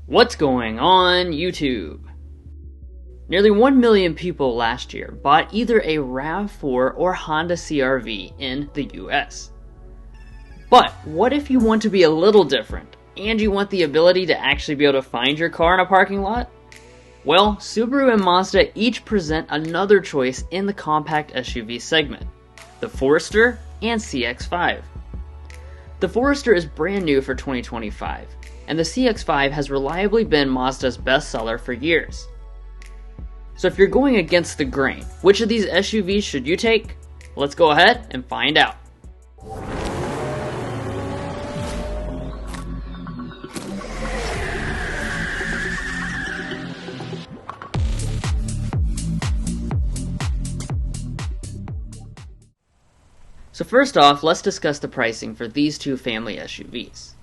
What's going on, YouTube? Nearly 1 million people last year bought either a RAV4 or Honda CR-V in the US. But what if you want to be a little different, and you want the ability to actually be able to find your car in a parking lot? Well, Subaru and Mazda each present another choice in the compact SUV segment, the Forester and CX-5. The Forester is brand new for 2025, and the CX-5 has reliably been Mazda's bestseller for years. So if you're going against the grain, which of these SUVs should you take? Let's go ahead and find out. So first off, let's discuss the pricing for these two family SUVs.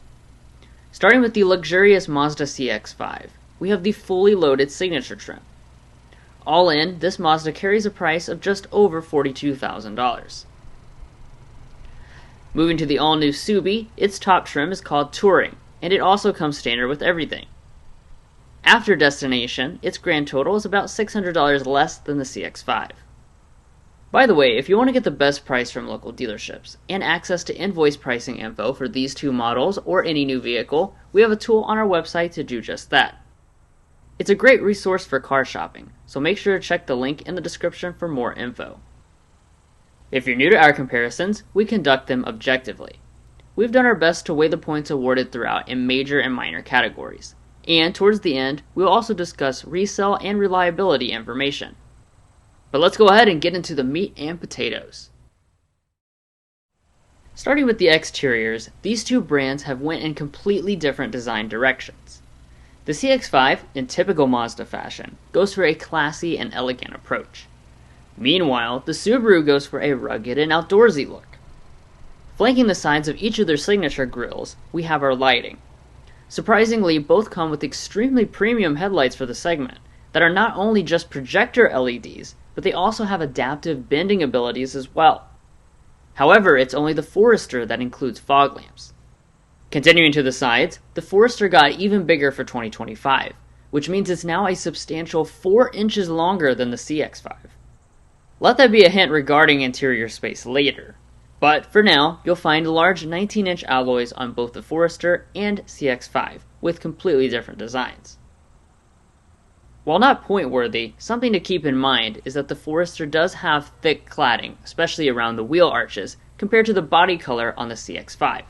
Starting with the luxurious Mazda CX-5, we have the fully loaded signature trim. All in, this Mazda carries a price of just over $42,000. Moving to the all-new Subi, its top trim is called Touring, and it also comes standard with everything. After destination, its grand total is about $600 less than the CX-5. By the way, if you want to get the best price from local dealerships and access to invoice pricing info for these two models or any new vehicle, we have a tool on our website to do just that. It's a great resource for car shopping, so make sure to check the link in the description for more info. If you're new to our comparisons, we conduct them objectively. We've done our best to weigh the points awarded throughout in major and minor categories, and towards the end, we'll also discuss resale and reliability information. But let's go ahead and get into the meat and potatoes. Starting with the exteriors, these two brands have went in completely different design directions. The CX-5, in typical Mazda fashion, goes for a classy and elegant approach. Meanwhile, the Subaru goes for a rugged and outdoorsy look. Flanking the sides of each of their signature grilles, we have our lighting. Surprisingly, both come with extremely premium headlights for the segment that are not only just projector LEDs, but they also have adaptive bending abilities as well. However, it's only the Forester that includes fog lamps. Continuing to the sides, the Forester got even bigger for 2025, which means it's now a substantial 4 inches longer than the CX-5. Let that be a hint regarding interior space later, but for now, you'll find large 19-inch alloys on both the Forester and CX-5 with completely different designs. While not point-worthy, something to keep in mind is that the Forester does have thick cladding, especially around the wheel arches, compared to the body color on the CX-5.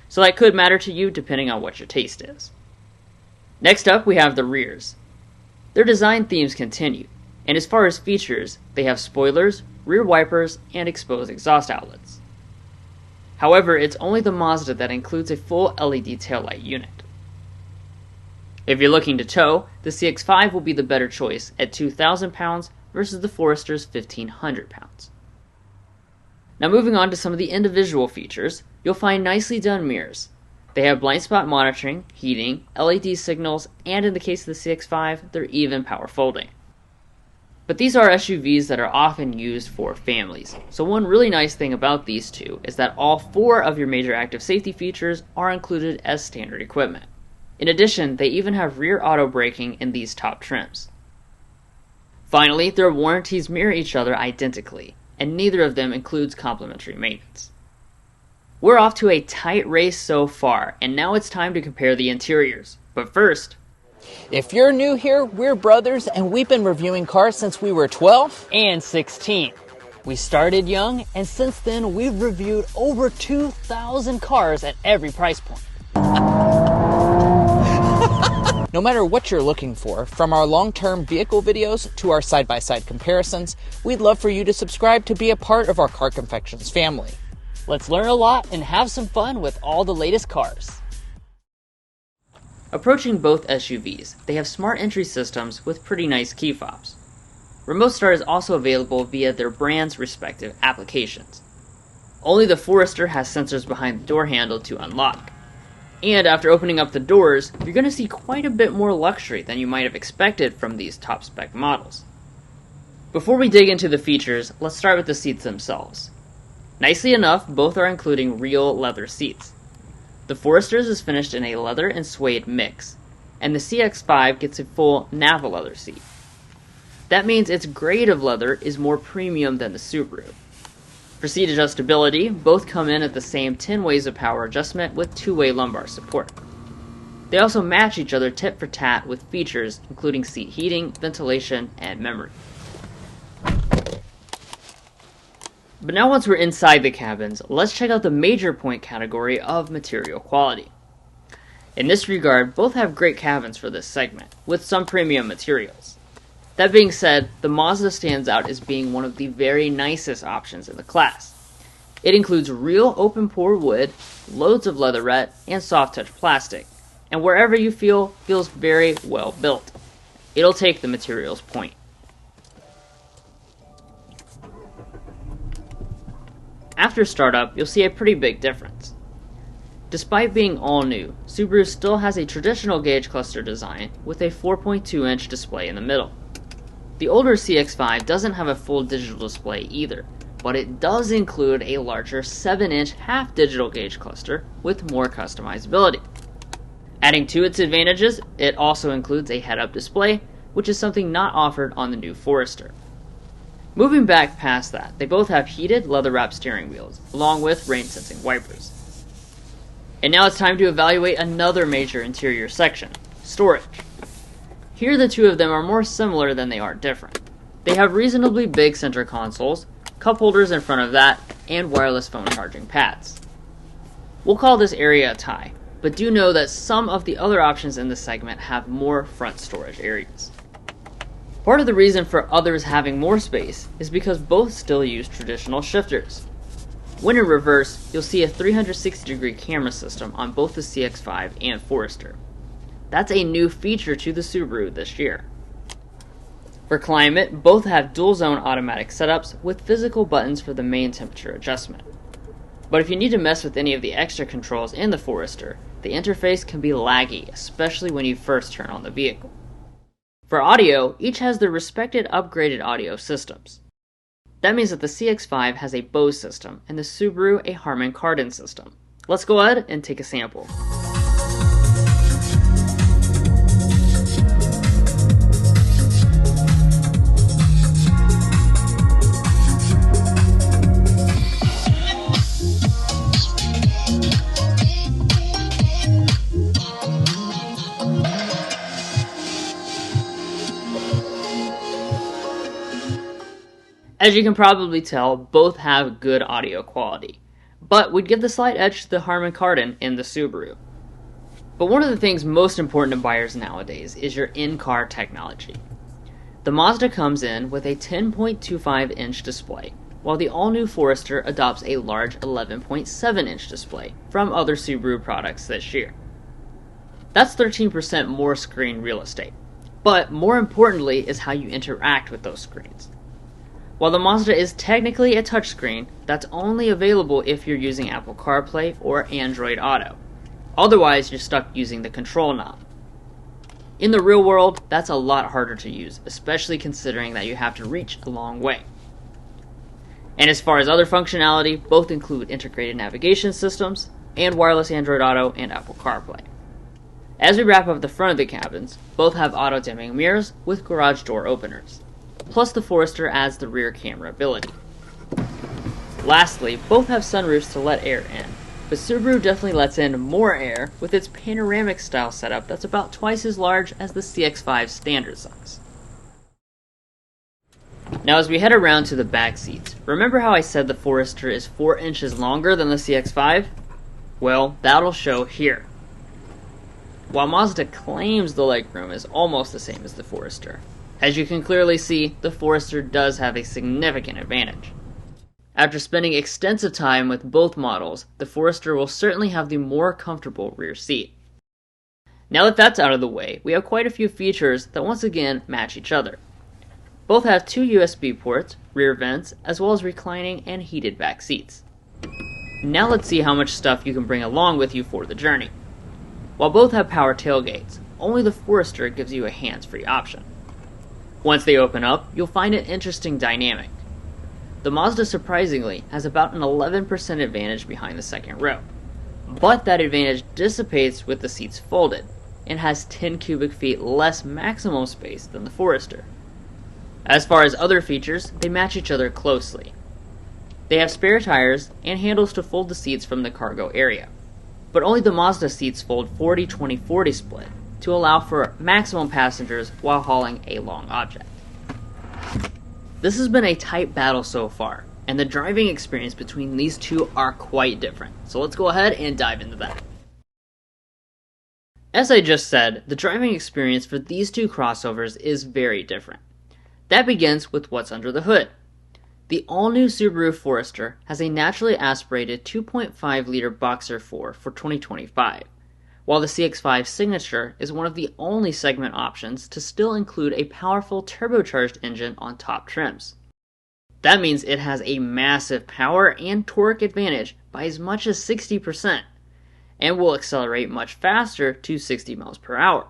So that could matter to you depending on what your taste is. Next up, we have the rears. Their design themes continue, and as far as features, they have spoilers, rear wipers, and exposed exhaust outlets. However, it's only the Mazda that includes a full LED taillight unit. If you're looking to tow, the CX-5 will be the better choice at 2,000 pounds versus the Forester's 1,500 pounds. Now moving on to some of the individual features, you'll find nicely done mirrors. They have blind spot monitoring, heating, LED signals, and in the case of the CX-5, they're even power folding. But these are SUVs that are often used for families, so one really nice thing about these two is that all 4 of your major active safety features are included as standard equipment. In addition, they even have rear auto braking in these top trims. Finally, their warranties mirror each other identically, and neither of them includes complimentary maintenance. We're off to a tight race so far, and now it's time to compare the interiors. But first, if you're new here, we're brothers, and we've been reviewing cars since we were 12 and 16. We started young, and since then we've reviewed over 2,000 cars at every price point. No matter what you're looking for, from our long-term vehicle videos to our side-by-side comparisons, we'd love for you to subscribe to be a part of our Car Confections family. Let's learn a lot and have some fun with all the latest cars. Approaching both SUVs, they have smart entry systems with pretty nice key fobs. Remote start is also available via their brand's respective applications. Only the Forester has sensors behind the door handle to unlock. And after opening up the doors, you're going to see quite a bit more luxury than you might have expected from these top-spec models. Before we dig into the features, let's start with the seats themselves. Nicely enough, both are including real leather seats. The Forester's is finished in a leather and suede mix. and the CX-5 gets a full Napa leather seat. That means its grade of leather is more premium than the Subaru. For seat adjustability, both come in at the same 10 ways of power adjustment with 2-way lumbar support. They also match each other tit for tat with features including seat heating, ventilation, and memory. But now once we're inside the cabins, let's check out the major point category of material quality. In this regard, both have great cabins for this segment, with some premium materials. That being said, the Mazda stands out as being one of the very nicest options in the class. It includes real open-pore wood, loads of leatherette, and soft-touch plastic, and wherever you feels very well built. It'll take the materials point. After startup, you'll see a pretty big difference. Despite being all new, Subaru still has a traditional gauge cluster design with a 4.2-inch display in the middle. The older CX-5 doesn't have a full digital display either, but it does include a larger 7-inch half-digital gauge cluster with more customizability. Adding to its advantages, it also includes a head-up display, which is something not offered on the new Forester. Moving back past that, they both have heated leather-wrapped steering wheels, along with rain-sensing wipers. And now it's time to evaluate another major interior section, storage. Here the two of them are more similar than they are different. They have reasonably big center consoles, cup holders in front of that, and wireless phone charging pads. We'll call this area a tie, but do know that some of the other options in this segment have more front storage areas. Part of the reason for others having more space is because both still use traditional shifters. When in reverse, you'll see a 360-degree camera system on both the CX-5 and Forester. That's a new feature to the Subaru this year. For climate, both have dual-zone automatic setups with physical buttons for the main temperature adjustment. But if you need to mess with any of the extra controls in the Forester, the interface can be laggy, especially when you first turn on the vehicle. For audio, each has their respected upgraded audio systems. That means that the CX-5 has a Bose system and the Subaru a Harman Kardon system. Let's go ahead and take a sample. As you can probably tell, both have good audio quality, but we'd give the slight edge to the Harman Kardon in the Subaru. But one of the things most important to buyers nowadays is your in-car technology. The Mazda comes in with a 10.25-inch display, while the all-new Forester adopts a large 11.7-inch display from other Subaru products this year. That's 13% more screen real estate, but more importantly is how you interact with those screens. While the Mazda is technically a touchscreen, that's only available if you're using Apple CarPlay or Android Auto. Otherwise, you're stuck using the control knob. In the real world, that's a lot harder to use, especially considering that you have to reach a long way. And as far as other functionality, both include integrated navigation systems and wireless Android Auto and Apple CarPlay. As we wrap up the front of the cabins, both have auto-dimming mirrors with garage door openers. Plus the Forester adds the rear camera ability. Lastly, both have sunroofs to let air in, but Subaru definitely lets in more air with its panoramic style setup that's about twice as large as the CX-5's standard size. Now as we head around to the back seats, remember how I said the Forester is 4 inches longer than the CX-5? Well, that'll show here. While Mazda claims the legroom is almost the same as the Forester, as you can clearly see, the Forester does have a significant advantage. After spending extensive time with both models, the Forester will certainly have the more comfortable rear seat. Now that that's out of the way, we have quite a few features that once again match each other. Both have 2 USB ports, rear vents, as well as reclining and heated back seats. Now let's see how much stuff you can bring along with you for the journey. While both have power tailgates, only the Forester gives you a hands-free option. Once they open up, you'll find an interesting dynamic. The Mazda surprisingly has about an 11% advantage behind the second row, but that advantage dissipates with the seats folded, and has 10 cubic feet less maximum space than the Forester. As far as other features, they match each other closely. They have spare tires and handles to fold the seats from the cargo area, but only the Mazda seats fold 40-20-40 split to allow for maximum passengers while hauling a long object. This has been a tight battle so far, and the driving experience between these two are quite different, so let's go ahead and dive into that. As I just said, the driving experience for these two crossovers is very different. That begins with what's under the hood. The all-new Subaru Forester has a naturally aspirated 2.5-liter Boxer 4 for 2025, while the CX-5 Signature is one of the only segment options to still include a powerful turbocharged engine on top trims. That means it has a massive power and torque advantage by as much as 60%, and will accelerate much faster to 60 miles per hour.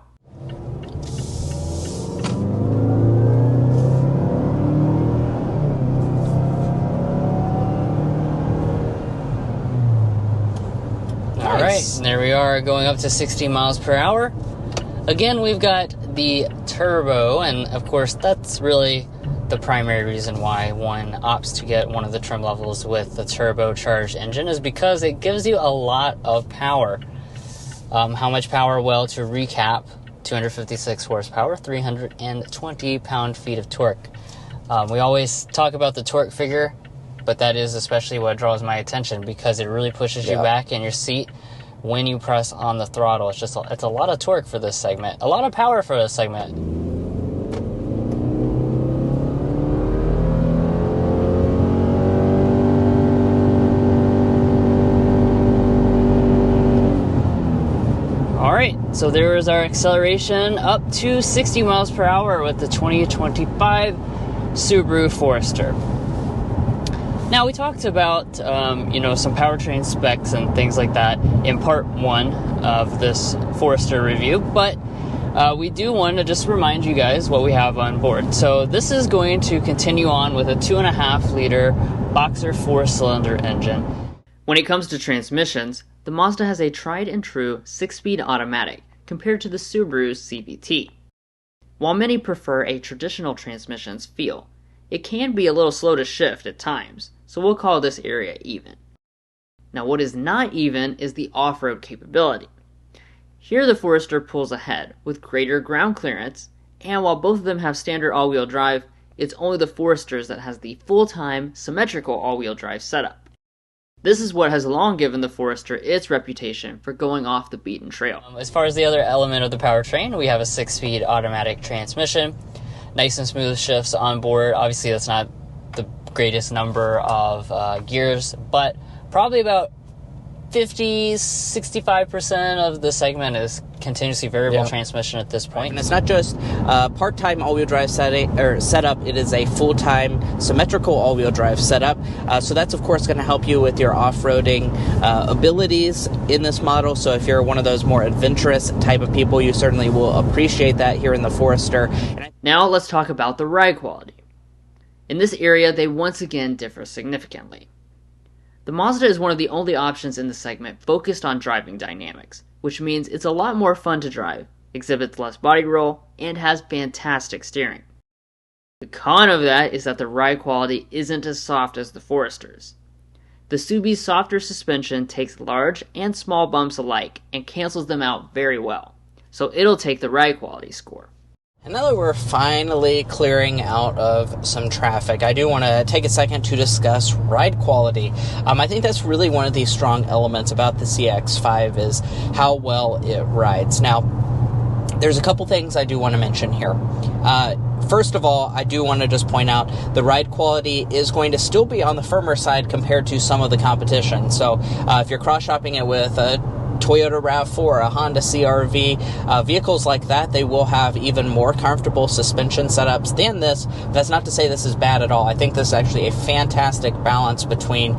Alright, there we are going up to 60 miles per hour. Again, we've got the turbo, and of course that's really the primary reason why one opts to get one of the trim levels with the turbocharged engine is because it gives you a lot of power. How much power? Well, to recap, 256 horsepower, 320 pound-feet of torque. We always talk about the torque figure, but that is especially what draws my attention because it really pushes you back in your seat when you press on the throttle. It's a lot of torque for this segment, a lot of power for this segment. Alright, so there is our acceleration up to 60 miles per hour with the 2025 Subaru Forester. Now, we talked about, some powertrain specs and things like that in part 1 of this Forester review, but we do want to just remind you guys what we have on board. So this is going to continue on with a 2.5-liter Boxer 4-cylinder engine. When it comes to transmissions, the Mazda has a tried and true 6-speed automatic compared to the Subaru's CVT. While many prefer a traditional transmission's feel, it can be a little slow to shift at times, so we'll call this area even. Now, what is not even is the off-road capability. Here the Forester pulls ahead with greater ground clearance, and while both of them have standard all-wheel drive, it's only the Forester's that has the full-time symmetrical all-wheel drive setup. This is what has long given the Forester its reputation for going off the beaten trail. As far as the other element of the powertrain, we have a 6-speed automatic transmission. Nice and smooth shifts on board. Obviously, that's not the greatest number of gears, but probably about 50-65% of the segment is continuously variable transmission at this point. And it's not just part-time all-wheel drive setup, it is a full-time symmetrical all-wheel drive setup. So that's, of course, going to help you with your off-roading abilities in this model. So if you're one of those more adventurous type of people, you certainly will appreciate that here in the Forester. Now let's talk about the ride quality. In this area, they once again differ significantly. The Mazda is one of the only options in the segment focused on driving dynamics, which means it's a lot more fun to drive, exhibits less body roll, and has fantastic steering. The con of that is that the ride quality isn't as soft as the Forester's. The Subi's softer suspension takes large and small bumps alike and cancels them out very well, so it'll take the ride quality score. And now that we're finally clearing out of some traffic, I do want to take a second to discuss ride quality. I think that's really one of the strong elements about the CX-5 is how well it rides. Now, there's a couple things I do want to mention here. First of all, I do want to just point out the ride quality is going to still be on the firmer side compared to some of the competition. So if you're cross-shopping it with a Toyota RAV4, a Honda CR-V, vehicles like that, they will have even more comfortable suspension setups than this. That's not to say this is bad at all. I think this is actually a fantastic balance between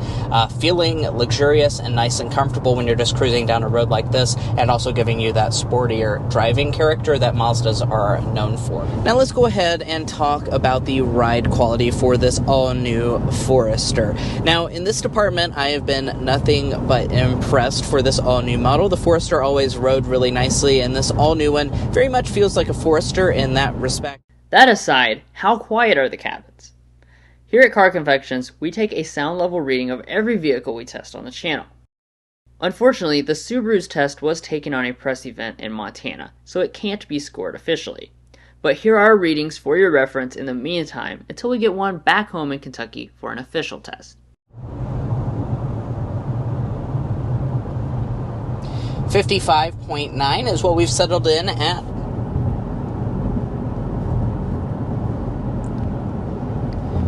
feeling luxurious and nice and comfortable when you're just cruising down a road like this, and also giving you that sportier driving character that Mazdas are known for. Now let's go ahead and talk about the ride quality for this all-new Forester. Now in this department, I have been nothing but impressed for this all-new model. model. The Forester always rode really nicely, and this all-new one very much feels like a Forester in that respect. That aside, how quiet are the cabins? Here at Car Confections, we take a sound level reading of every vehicle we test on the channel. Unfortunately, the Subaru's test was taken on a press event in Montana, so it can't be scored officially. But here are readings for your reference in the meantime until we get one back home in Kentucky for an official test. 55.9 is what we've settled in at.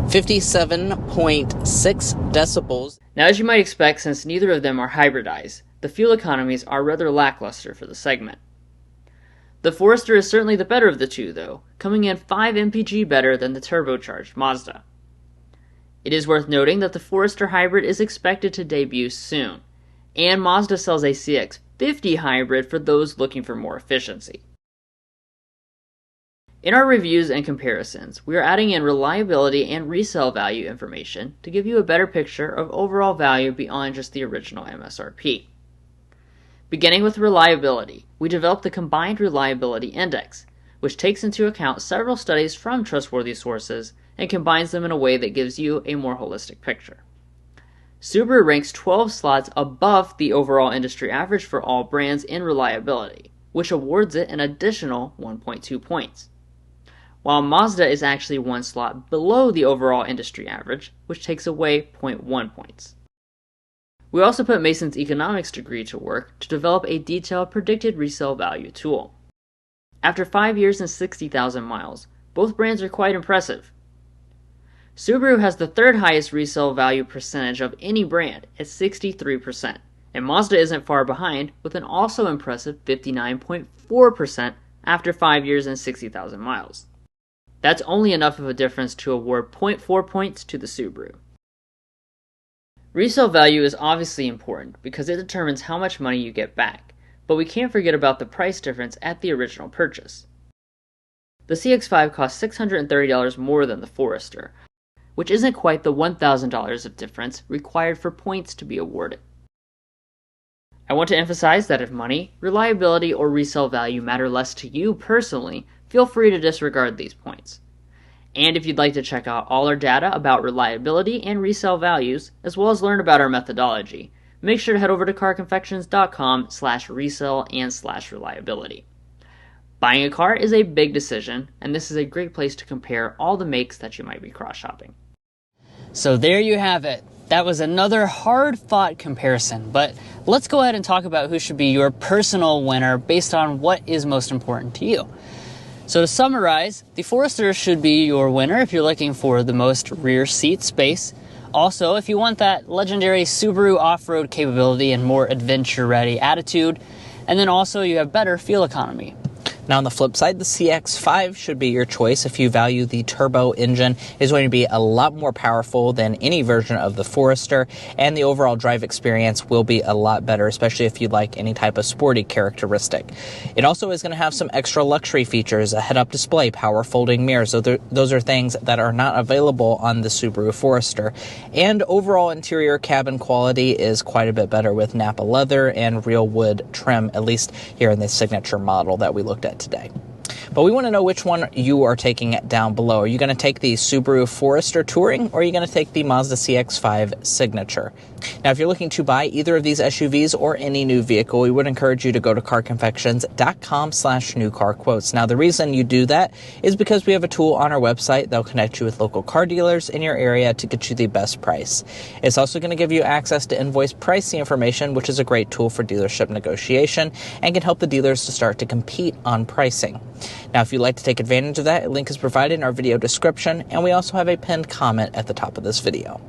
57.6 decibels. Now, as you might expect, since neither of them are hybridized, the fuel economies are rather lackluster for the segment. The Forester is certainly the better of the two, though, coming in 5 mpg better than the turbocharged Mazda. It is worth noting that the Forester hybrid is expected to debut soon, and Mazda sells a CX-5 hybrid for those looking for more efficiency. In our reviews and comparisons, we are adding in reliability and resale value information to give you a better picture of overall value beyond just the original MSRP. Beginning with reliability, we developed the Combined Reliability Index, which takes into account several studies from trustworthy sources and combines them in a way that gives you a more holistic picture. Subaru ranks 12 slots above the overall industry average for all brands in reliability, which awards it an additional 1.2 points, while Mazda is actually 1 slot below the overall industry average, which takes away 0.1 points. We also put Mason's economics degree to work to develop a detailed predicted resale value tool. After 5 years and 60,000 miles, both brands are quite impressive. Subaru has the third highest resale value percentage of any brand at 63%, and Mazda isn't far behind with an also impressive 59.4% after 5 years and 60,000 miles. That's only enough of a difference to award 0.4 points to the Subaru. Resale value is obviously important because it determines how much money you get back, but we can't forget about the price difference at the original purchase. The CX-5 costs $630 more than the Forester, which isn't quite the $1,000 of difference required for points to be awarded. I want to emphasize that if money, reliability, or resale value matter less to you personally, feel free to disregard these points. And if you'd like to check out all our data about reliability and resale values, as well as learn about our methodology, make sure to head over to carconfections.com/resale and /reliability. Buying a car is a big decision, and this is a great place to compare all the makes that you might be cross-shopping. So there you have it. That was another hard-fought comparison, but let's go ahead and talk about who should be your personal winner based on what is most important to you. So to summarize, the Forester should be your winner if you're looking for the most rear seat space. Also, if you want that legendary Subaru off-road capability and more adventure-ready attitude. And then also you have better fuel economy. Now on the flip side, the CX-5 should be your choice if you value the turbo engine. It's going to be a lot more powerful than any version of the Forester, and the overall drive experience will be a lot better, especially if you like any type of sporty characteristic. It also is going to have some extra luxury features, a head-up display, power folding mirrors. So those are things that are not available on the Subaru Forester. And overall interior cabin quality is quite a bit better with Napa leather and real wood trim, at least here in the signature model that we looked at today. But we want to know which one you are taking down below. Are you going to take the Subaru Forester Touring, or are you going to take the Mazda CX-5 Signature? Now, if you're looking to buy either of these SUVs or any new vehicle, we would encourage you to go to carconfections.com/newcarquotes. Now, the reason you do that is because we have a tool on our website that will connect you with local car dealers in your area to get you the best price. It's also going to give you access to invoice pricing information, which is a great tool for dealership negotiation and can help the dealers to start to compete on pricing. Now, if you'd like to take advantage of that, a link is provided in our video description, and we also have a pinned comment at the top of this video.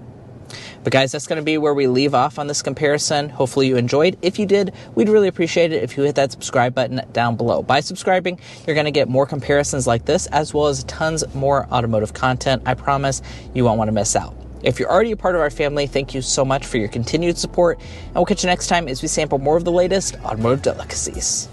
But guys, that's going to be where we leave off on this comparison. Hopefully you enjoyed. If you did, we'd really appreciate it if you hit that subscribe button down below. By subscribing, you're going to get more comparisons like this, as well as tons more automotive content. I promise you won't want to miss out. If you're already a part of our family, thank you so much for your continued support, and we'll catch you next time as we sample more of the latest automotive delicacies.